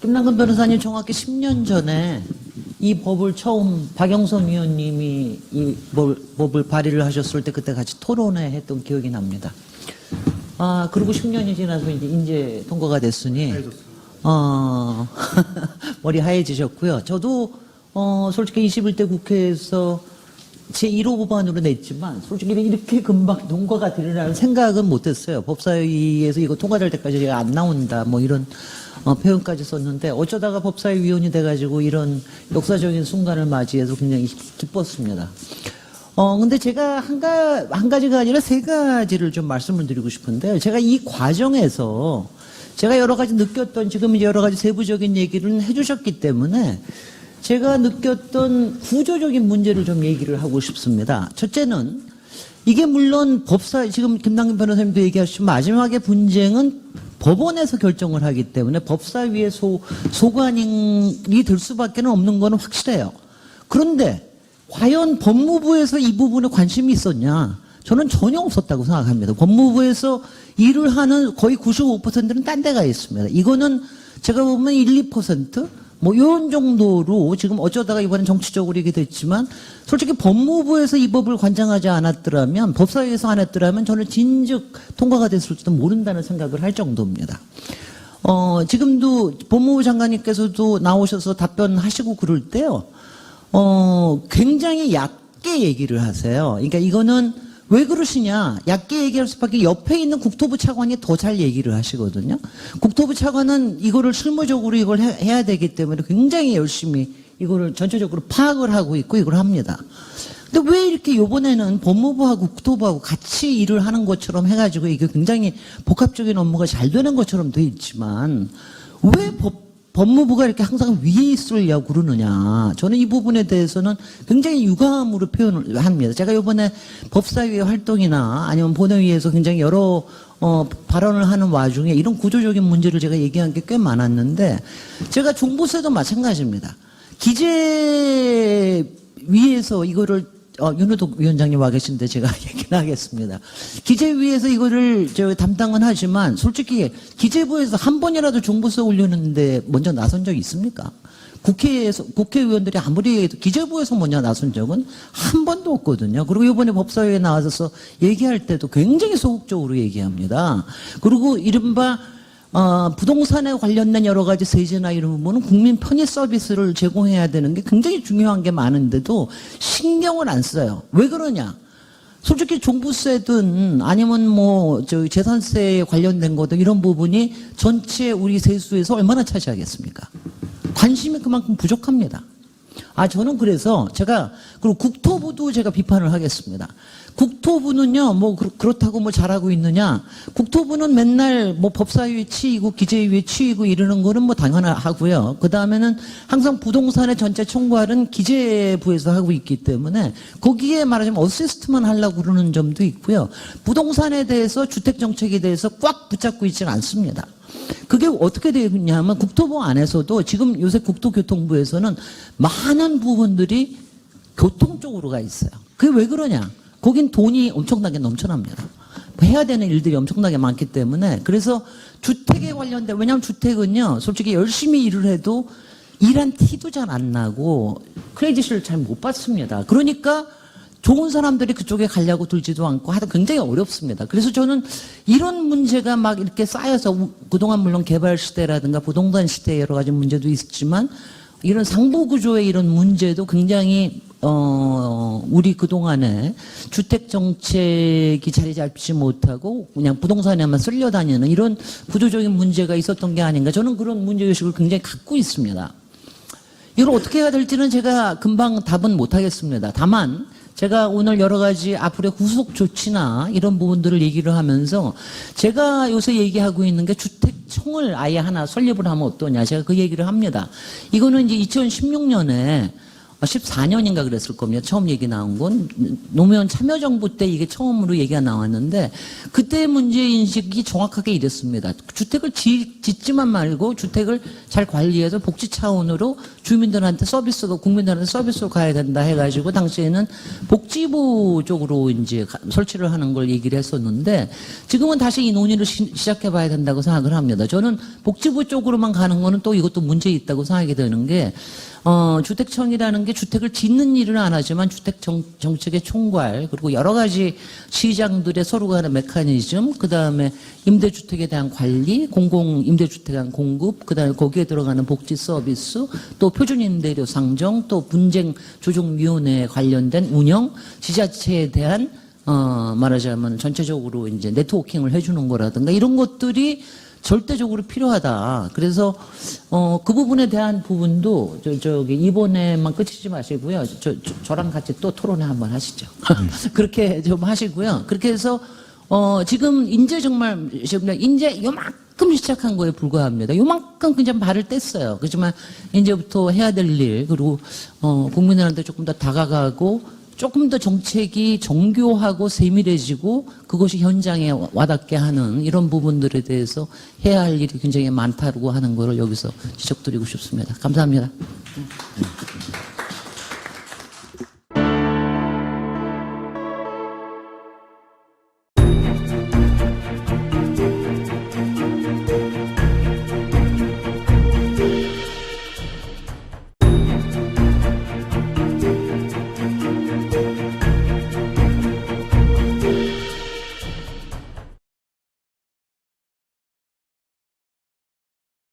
김남근 변호사님 정확히 10년 전에 이 법을 처음 박영선 위원님이 이 법을 발의를 하셨을 때 그때 같이 토론회 했던 기억이 납니다. 그리고 10년이 지나서 이제 통과가 됐으니, 머리 하얘지셨고요. 저도, 솔직히 21대 국회에서 제 1호 법안으로 냈지만, 솔직히 이렇게 금방 통과가 되리라는 생각은 못했어요. 법사위에서 이거 통과될 때까지 제가 안 나온다, 뭐 이런 표현까지 썼는데, 어쩌다가 법사위 위원이 돼가지고 이런 역사적인 순간을 맞이해서 굉장히 기뻤습니다. 근데 제가 한 가지가 아니라 세 가지를 좀 말씀을 드리고 싶은데, 제가 이 과정에서 제가 여러 가지 느꼈던, 지금 이제 여러 가지 세부적인 얘기를 해주셨기 때문에 제가 느꼈던 구조적인 문제를 좀 얘기를 하고 싶습니다. 첫째는, 이게 물론 지금 김남근 변호사님도 얘기하셨지만 마지막에 분쟁은 법원에서 결정을 하기 때문에 법사위의 소관이 될 수밖에 없는 건 확실해요. 그런데 과연 법무부에서 이 부분에 관심이 있었냐? 저는 전혀 없었다고 생각합니다. 법무부에서 일을 하는 거의 95%는 딴 데가 있습니다. 이거는 제가 보면 1, 2%? 뭐 이런 정도로 지금 어쩌다가 이번엔 정치적으로 이게 됐지만, 솔직히 법무부에서 이 법을 관장하지 않았더라면, 법사위에서 안 했더라면 저는 진즉 통과가 됐을지도 모른다는 생각을 할 정도입니다. 지금도 법무부 장관님께서도 나오셔서 답변하시고 그럴 때요, 굉장히 얕게 얘기를 하세요. 그러니까 이거는 왜 그러시냐, 얕게 얘기할 수밖에, 옆에 있는 국토부 차관이 더 잘 얘기를 하시거든요. 국토부 차관은 이거를 실무적으로 이걸 해야 되기 때문에 굉장히 열심히 이거를 전체적으로 파악을 하고 있고 이걸 합니다. 근데 왜 이렇게 이번에는 법무부하고 국토부하고 같이 일을 하는 것처럼 해가지고 이게 굉장히 복합적인 업무가 잘 되는 것처럼 돼 있지만, 왜 법무부가 이렇게 항상 위에 있으려고 그러느냐. 저는 이 부분에 대해서는 굉장히 유감으로 표현을 합니다. 제가 이번에 법사위의 활동이나 아니면 본회의에서 굉장히 여러 발언을 하는 와중에 이런 구조적인 문제를 제가 얘기한 게 꽤 많았는데, 제가 종부세도 마찬가지입니다. 기재위에서 이거를 윤호덕 위원장님 와 계신데 제가 얘기는 하겠습니다. 기재위에서 이거를 담당은 하지만, 솔직히 기재부에서 한 번이라도 종부세 올리는데 먼저 나선 적이 있습니까? 국회의원들이 아무리 해도 기재부에서 먼저 나선 적은 한 번도 없거든요. 그리고 이번에 법사위에 나와서 얘기할 때도 굉장히 소극적으로 얘기합니다. 그리고 이른바 부동산에 관련된 여러 가지 세제나 이런 부분은 국민 편의 서비스를 제공해야 되는 게 굉장히 중요한 게 많은데도 신경을 안 써요. 왜 그러냐? 솔직히 종부세든 아니면 재산세에 관련된 것도 이런 부분이 전체 우리 세수에서 얼마나 차지하겠습니까? 관심이 그만큼 부족합니다. 저는 그래서 그리고 국토부도 제가 비판을 하겠습니다. 국토부는요, 그렇다고 잘하고 있느냐. 국토부는 맨날 법사위에 치이고 기재위에 치이고 이러는 거는 당연하고요. 그 다음에는 항상 부동산의 전체 총괄은 기재부에서 하고 있기 때문에 거기에 말하자면 어시스트만 하려고 그러는 점도 있고요. 부동산에 대해서, 주택정책에 대해서 꽉 붙잡고 있지는 않습니다. 그게 어떻게 되냐면, 국토부 안에서도 지금 요새 국토교통부에서는 많은 부분들이 교통 쪽으로 가 있어요. 그게 왜 그러냐? 거긴 돈이 엄청나게 넘쳐납니다. 해야 되는 일들이 엄청나게 많기 때문에. 그래서 주택에 관련된, 왜냐하면 주택은요, 솔직히 열심히 일을 해도 일한 티도 잘 안 나고 크레딧을 잘 못 받습니다. 그러니까 좋은 사람들이 그쪽에 가려고 들지도 않고 하다 굉장히 어렵습니다. 그래서 저는 이런 문제가 이렇게 쌓여서, 그동안 물론 개발 시대라든가 부동산 시대에 여러 가지 문제도 있었지만, 이런 상부구조의 이런 문제도 굉장히 우리 그동안에 주택정책이 자리 잡지 못하고 그냥 부동산에만 쓸려다니는 이런 구조적인 문제가 있었던 게 아닌가. 저는 그런 문제의식을 굉장히 갖고 있습니다. 이걸 어떻게 해야 될지는 제가 금방 답은 못하겠습니다. 다만 제가 오늘 여러 가지 앞으로의 후속 조치나 이런 부분들을 얘기를 하면서, 제가 요새 얘기하고 있는 게 주택청을 아예 하나 설립을 하면 어떠냐. 제가 그 얘기를 합니다. 이거는 이제 2016년에 14년인가 그랬을 겁니다. 처음 얘기 나온 건 노무현 참여정부 때 이게 처음으로 얘기가 나왔는데 그때 문제인식이 정확하게 이랬습니다. 주택을 짓지만 말고 주택을 잘 관리해서 복지 차원으로 주민들한테 서비스도 국민들한테 서비스로 가야 된다 해가지고 당시에는 복지부 쪽으로 이제 설치를 하는 걸 얘기를 했었는데 지금은 다시 이 논의를 시작해 봐야 된다고 생각을 합니다. 저는 복지부 쪽으로만 가는 거는 또 이것도 문제 있다고 생각이 되는 게 주택청이라는 게 주택을 짓는 일은 안 하지만 주택 정책의 총괄 그리고 여러 가지 시장들의 서로 간의 메커니즘 그다음에 임대주택에 대한 관리 공공 임대주택에 대한 공급 그다음에 거기에 들어가는 복지 서비스 또 표준임대료 상정 또 분쟁 조정위원회에 관련된 운영 지자체에 대한 말하자면 전체적으로 이제 네트워킹을 해주는 거라든가 이런 것들이 절대적으로 필요하다. 그래서 그 부분에 대한 부분도 저기 이번에만 끝이지 마시고요. 저랑 같이 또 토론회 한번 하시죠. 그렇게 좀 하시고요. 그렇게 해서 지금 이제 정말 이제 요만큼 시작한 거에 불과합니다. 요만큼 그냥 발을 뗐어요. 그렇지만 이제부터 해야 될 일 그리고 국민들한테 조금 더 다가가고 조금 더 정책이 정교하고 세밀해지고 그것이 현장에 와닿게 하는 이런 부분들에 대해서 해야 할 일이 굉장히 많다고 하는 거를 여기서 지적드리고 싶습니다. 감사합니다.